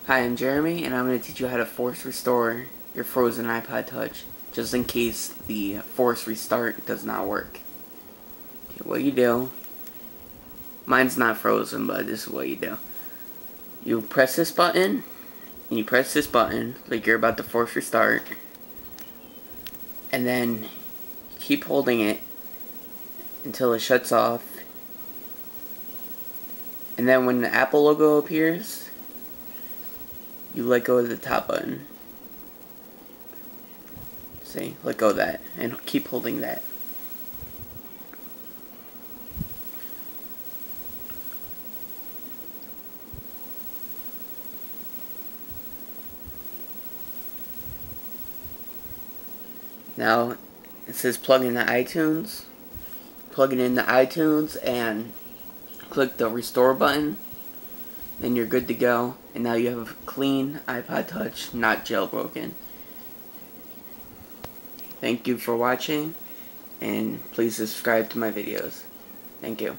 Hi, I'm Jeremy, and I'm going to teach you how to force restore your frozen iPod Touch, just in case the force restart does not work. Okay, what you do, mine's not frozen, but this is what you do. You press this button, and you press this button, like you're about to force restart, and then keep holding it until it shuts off, and then when the Apple logo appears, you let go of the top button. See, let go of that, and keep holding that. Now, it says plug into iTunes. Plug it into iTunes and click the restore button. Then you're good to go. And now you have a clean iPod Touch, not jailbroken. Thank you for watching, and please subscribe to my videos. Thank you.